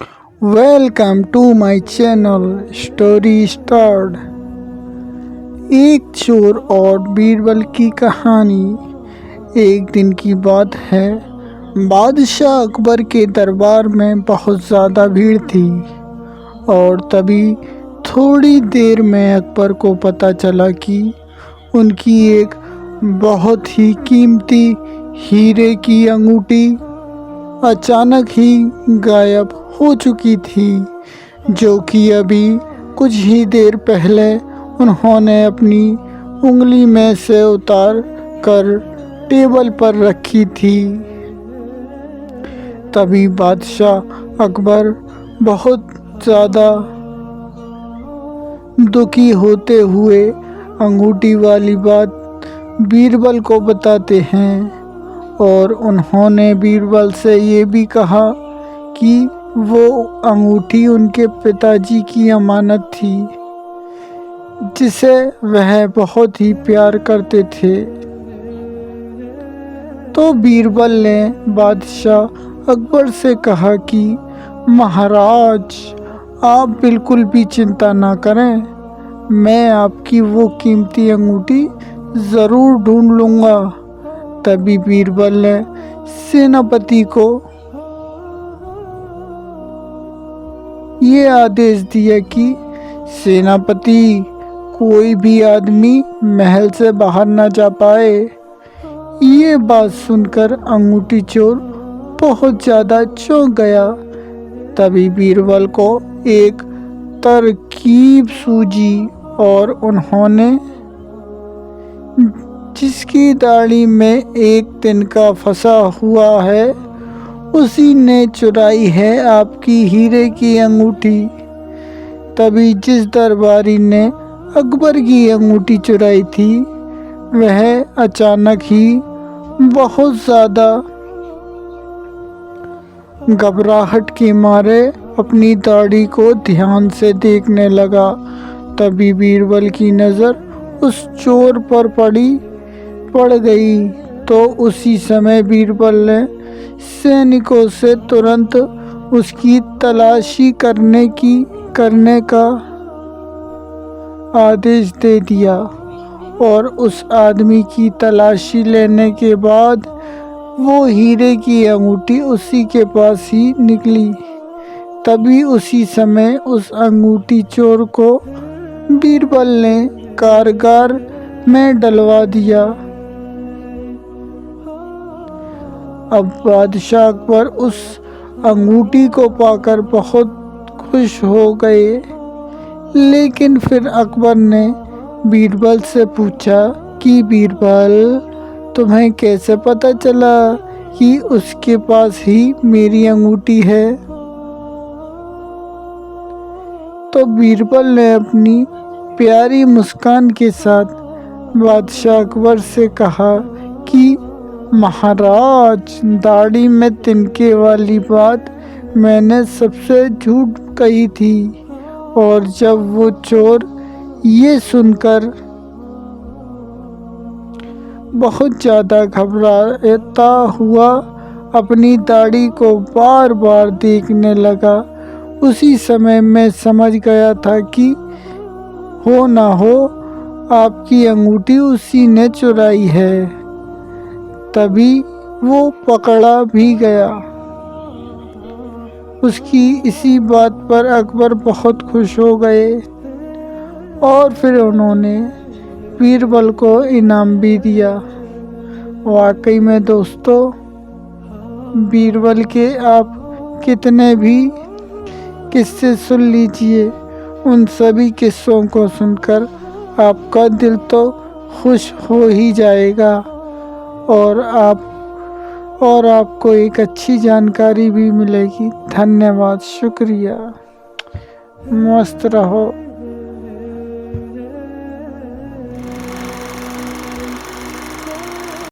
Welcome to my channel story start. एक चोर और बीरबल की कहानी। एक दिन की बात है, बादशाह अकबर के दरबार में बहुत ज़्यादा भीड़ थी और तभी थोड़ी देर में अकबर को पता चला कि उनकी एक बहुत ही कीमती हीरे की अंगूठी अचानक ही गायब हो चुकी थी, जो कि अभी कुछ ही देर पहले उन्होंने अपनी उंगली में से उतार कर टेबल पर रखी थी। तभी बादशाह अकबर बहुत ज़्यादा दुखी होते हुए अंगूठी वाली बात बीरबल को बताते हैं और उन्होंने बीरबल से ये भी कहा कि वो अंगूठी उनके पिताजी की अमानत थी, जिसे वह बहुत ही प्यार करते थे। तो बीरबल ने बादशाह अकबर से कहा कि महाराज, आप बिल्कुल भी चिंता ना करें, मैं आपकी वो कीमती अंगूठी ज़रूर ढूंढ लूँगा। तभी बीरबल ने सेनापति को ये आदेश दिया कि सेनापति, कोई भी आदमी महल से बाहर न जा पाए। ये बात सुनकर अंगूठी चोर बहुत ज़्यादा चौंक गया। तभी बीरबल को एक तरकीब सूझी और उन्होंने जिसकी दाढ़ी में एक तिनका फंसा हुआ है, उसी ने चुराई है आपकी हीरे की अंगूठी। तभी जिस दरबारी ने अकबर की अंगूठी चुराई थी, वह अचानक ही बहुत ज़्यादा घबराहट के मारे अपनी दाढ़ी को ध्यान से देखने लगा। तभी बीरबल की नज़र उस चोर पर पड़ गई। तो उसी समय बीरबल ने सैनिकों से तुरंत उसकी तलाशी करने का आदेश दे दिया और उस आदमी की तलाशी लेने के बाद वो हीरे की अंगूठी उसी के पास ही निकली। तभी उसी समय उस अंगूठी चोर को बीरबल ने कारागार में डलवा दिया। अब बादशाह अकबर उस अंगूठी को पाकर बहुत खुश हो गए, लेकिन फिर अकबर ने बीरबल से पूछा कि बीरबल, तुम्हें कैसे पता चला कि उसके पास ही मेरी अंगूठी है? तो बीरबल ने अपनी प्यारी मुस्कान के साथ बादशाह अकबर से कहा कि महाराज, दाढ़ी में तिनके वाली बात मैंने सबसे झूठ कही थी। और जब वो चोर ये सुनकर बहुत ज़्यादा घबराता हुआ अपनी दाढ़ी को बार बार देखने लगा, उसी समय मैं समझ गया था कि हो ना हो आपकी अंगूठी उसी ने चुराई है। तभी वो पकड़ा भी गया। उसकी इसी बात पर अकबर बहुत खुश हो गए और फिर उन्होंने बीरबल को इनाम भी दिया। वाकई में दोस्तों, बीरबल के आप कितने भी किस्से सुन लीजिए, उन सभी किस्सों को सुनकर आपका दिल तो खुश हो ही जाएगा और आपको एक अच्छी जानकारी भी मिलेगी। धन्यवाद, शुक्रिया, मस्त रहो।